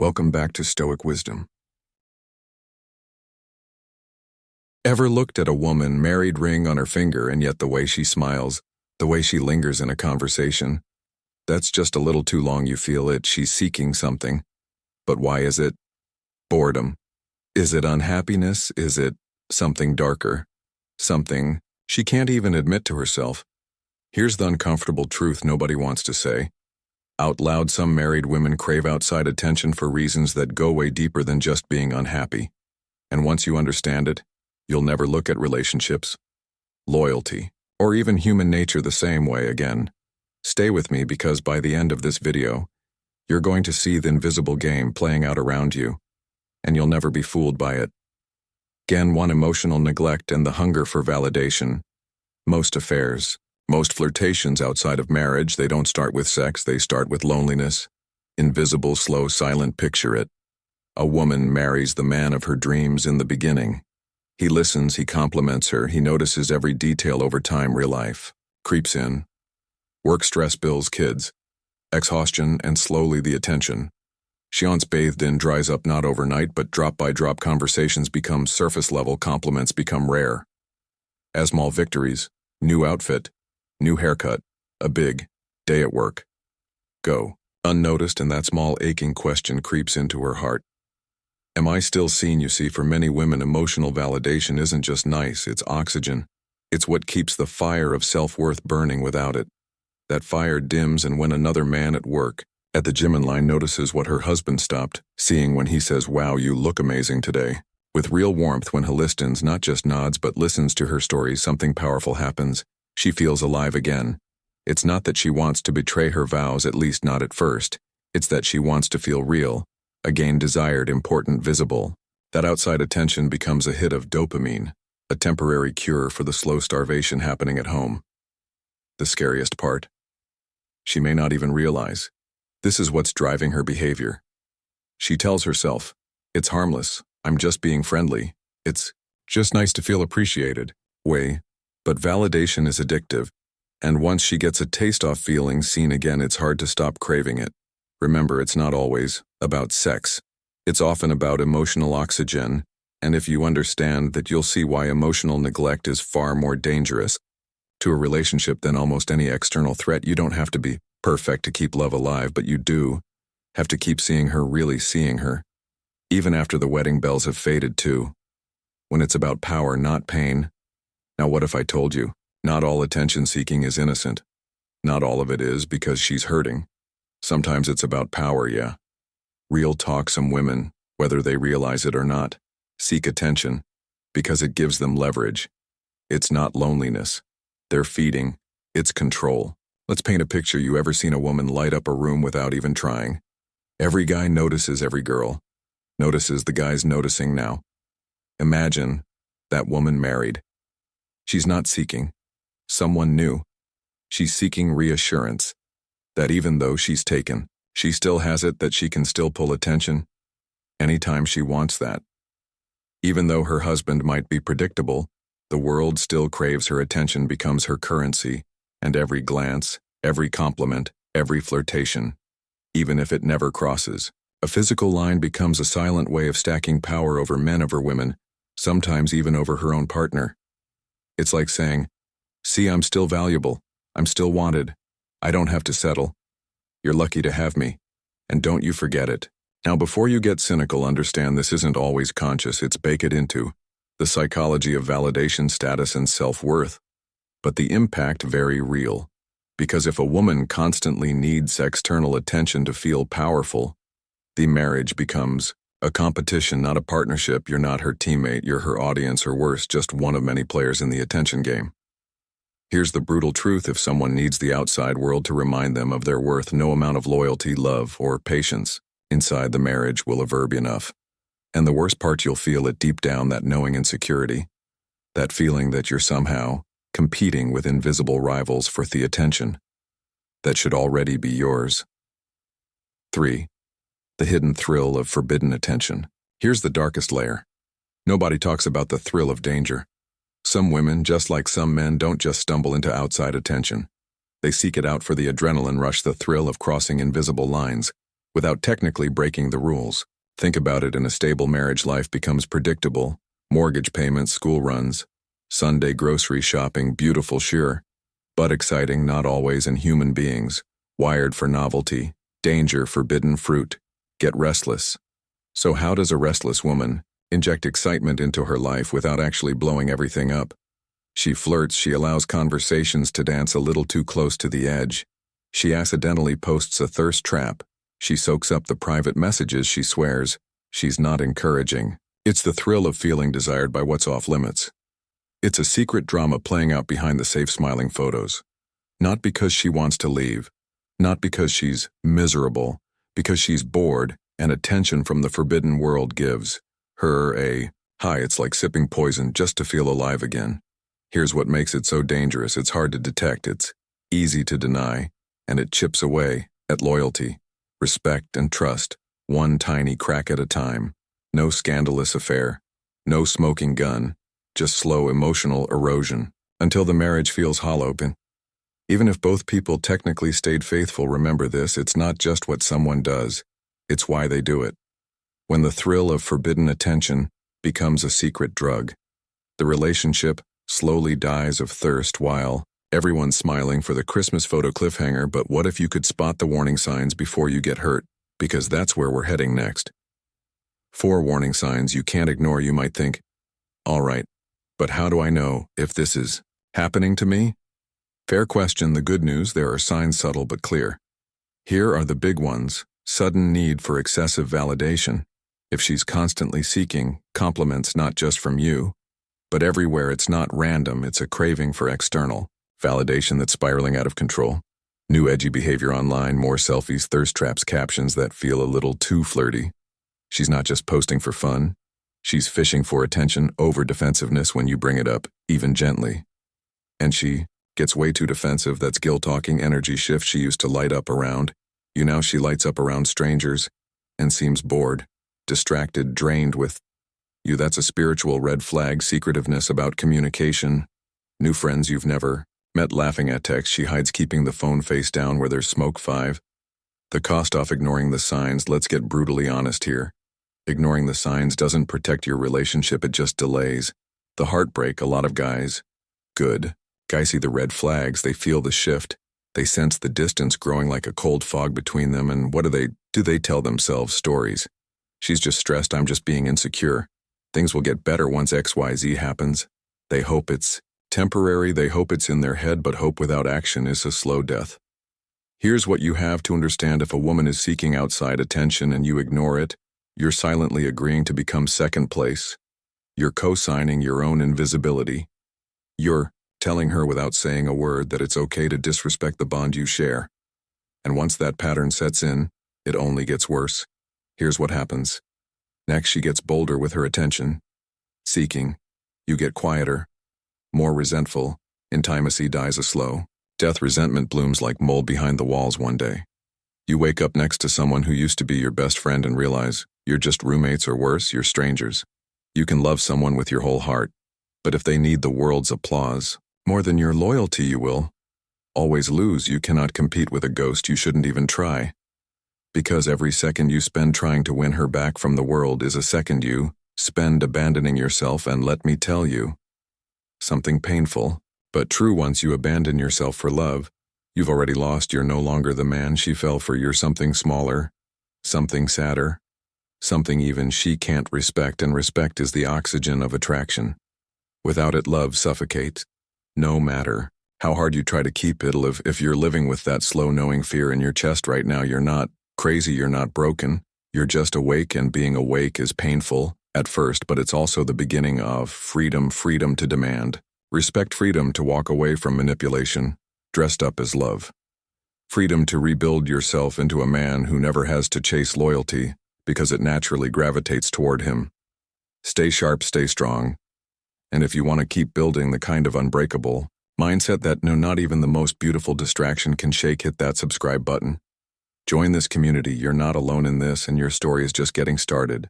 Welcome back to Stoic Wisdom. Ever looked at a woman, married ring on her finger, and yet the way she smiles, the way she lingers in a conversation, that's just a little too long, you feel it, she's seeking something. But why is it? Boredom. Is it unhappiness? Is it something darker? Something she can't even admit to herself? Here's the uncomfortable truth nobody wants to say. Out loud, some married women crave outside attention for reasons that go way deeper than just being unhappy. And once you understand it, you'll never look at relationships, loyalty, or even human nature the same way again. Stay with me, because by the end of this video, you're going to see the invisible game playing out around you, and you'll never be fooled by it. Again, one, emotional neglect and the hunger for validation. Most affairs, most flirtations outside of marriage, they don't start with sex, they start with loneliness. Invisible, slow, silent. Picture it. A woman marries the man of her dreams in the beginning. He listens, he compliments her, he notices every detail. Over time, real life creeps in. Work, stress, bills, kids, exhaustion, and slowly the attention. She once bathed in dries up, not overnight, but drop by drop. Conversations become surface level, compliments become rare. As small victories, new outfit, new haircut, a big day at work, go unnoticed, and that small aching question creeps into her heart. Am I still seen? You see, for many women, emotional validation isn't just nice, it's oxygen. It's what keeps the fire of self-worth burning. Without it, that fire dims, and when another man at work, at the gym in line, notices what her husband stopped seeing when he says, "Wow, you look amazing today," with real warmth, when he listens, not just nods but listens to her story, something powerful happens. She feels alive again. It's not that she wants to betray her vows, at least not at first. It's that she wants to feel real, again, desired, important, visible. That outside attention becomes a hit of dopamine, a temporary cure for the slow starvation happening at home. The scariest part? She may not even realize. This is what's driving her behavior. She tells herself, "It's harmless, I'm just being friendly, it's just nice to feel appreciated." But validation is addictive, and once she gets a taste of feeling seen again, it's hard to stop craving it. Remember, it's not always about sex. It's often about emotional oxygen, and if you understand that, you'll see why emotional neglect is far more dangerous to a relationship than almost any external threat. You don't have to be perfect to keep love alive, but you do have to keep seeing her, really seeing her, even after the wedding bells have faded too. When it's about power, not pain. Now what if I told you, not all attention-seeking is innocent? Not all of it is, because she's hurting. Sometimes it's about power, yeah. Real talk, some women, whether they realize it or not, seek attention because it gives them leverage. It's not loneliness. They're feeding. It's control. Let's paint a picture. You ever seen a woman light up a room without even trying? Every guy notices, every girl notices, the guy's noticing now. Imagine that woman married. She's not seeking someone new. She's seeking reassurance that even though she's taken, she still has it, that she can still pull attention anytime she wants that. Even though her husband might be predictable, the world still craves her attention, becomes her currency, and every glance, every compliment, every flirtation, even if it never crosses a physical line, becomes a silent way of stacking power over men, over women, sometimes even over her own partner. It's like saying, "See, I'm still valuable, I'm still wanted, I don't have to settle. You're lucky to have me, and don't you forget it." Now, before you get cynical, understand this isn't always conscious. It's baked into the psychology of validation, status, and self-worth. But the impact very real. Because if a woman constantly needs external attention to feel powerful, the marriage becomes a competition, not a partnership. You're not her teammate, you're her audience, or worse, just one of many players in the attention game. Here's the brutal truth: if someone needs the outside world to remind them of their worth, no amount of loyalty, love, or patience inside the marriage will ever be enough. And the worst part, you'll feel it deep down, that knowing insecurity, that feeling that you're somehow competing with invisible rivals for the attention that should already be yours. 3. The hidden thrill of forbidden attention. Here's the darkest layer. Nobody talks about the thrill of danger. Some women, just like some men, don't just stumble into outside attention. They seek it out for the adrenaline rush, the thrill of crossing invisible lines, without technically breaking the rules. Think about it: in a stable marriage, life becomes predictable. Mortgage payments, school runs, Sunday grocery shopping, beautiful, sure, but exciting, not always, and human beings, wired for novelty, danger, forbidden fruit, get restless. So how does a restless woman inject excitement into her life without actually blowing everything up? She flirts, she allows conversations to dance a little too close to the edge. She accidentally posts a thirst trap. She soaks up the private messages she swears she's not encouraging. It's the thrill of feeling desired by what's off limits. It's a secret drama playing out behind the safe smiling photos. Not because she wants to leave, not because she's miserable, because she's bored and attention from the forbidden world gives her a high. It's like sipping poison just to feel alive again. Here's what makes it so dangerous: it's hard to detect, it's easy to deny, and it chips away at loyalty, respect, and trust, one tiny crack at a time. No scandalous affair, no smoking gun, just slow emotional erosion, until the marriage feels hollow. Even if both people technically stayed faithful, remember this: it's not just what someone does, it's why they do it. When the thrill of forbidden attention becomes a secret drug, the relationship slowly dies of thirst while everyone's smiling for the Christmas photo cliffhanger. But what if you could spot the warning signs before you get hurt? Because that's where we're heading next. 4 warning signs you can't ignore. You might think, all right, but how do I know if this is happening to me? Fair question. The good news: there are signs, subtle but clear. Here are the big ones. Sudden need for excessive validation. If she's constantly seeking compliments, not just from you, but everywhere, it's not random, it's a craving for external validation that's spiraling out of control. New edgy behavior online, more selfies, thirst traps, captions that feel a little too flirty. She's not just posting for fun. She's fishing for attention, over defensiveness when you bring it up, even gently. And she gets way too defensive. That's guilt talking, energy shift. She used to light up around you, now she lights up around strangers and seems bored, distracted, drained with you. That's a spiritual red flag. Secretiveness about communication. New friends you've never met laughing at text she hides, keeping the phone face down where there's smoke. 5. The cost off ignoring the signs. Let's get brutally honest here. Ignoring the signs doesn't protect your relationship, it just delays the heartbreak. A lot of guys see the red flags, they feel the shift, they sense the distance growing like a cold fog between them, and what do they tell themselves? Stories. She's just stressed, I'm just being insecure. Things will get better once XYZ happens. They hope it's temporary, they hope it's in their head, but hope without action is a slow death. Here's what you have to understand: if a woman is seeking outside attention and you ignore it, you're silently agreeing to become second place. You're co-signing your own invisibility. You're telling her without saying a word that it's okay to disrespect the bond you share. And once that pattern sets in, it only gets worse. Here's what happens. Next, she gets bolder with her attention seeking. You get quieter, more resentful. Intimacy dies a slow death. Resentment blooms like mold behind the walls. One day, you wake up next to someone who used to be your best friend and realize you're just roommates, or worse, you're strangers. You can love someone with your whole heart, but if they need the world's applause more than your loyalty, you will always lose. You cannot compete with a ghost. You shouldn't even try. Because every second you spend trying to win her back from the world is a second you spend abandoning yourself. And let me tell you something painful but true: once you abandon yourself for love, you've already lost. You're no longer the man she fell for. You're something smaller, something sadder, something even she can't respect. And respect is the oxygen of attraction. Without it, love suffocates. No matter how hard you try to keep it alive, if you're living with that slow knowing fear in your chest right now, you're not crazy, you're not broken, you're just awake. And being awake is painful at first, but it's also the beginning of freedom. Freedom to demand respect, freedom to walk away from manipulation dressed up as love, freedom to rebuild yourself into a man who never has to chase loyalty because it naturally gravitates toward him. Stay sharp, stay strong. And if you want to keep building the kind of unbreakable mindset that not even the most beautiful distraction can shake, hit that subscribe button. Join this community. You're not alone in this, and your story is just getting started.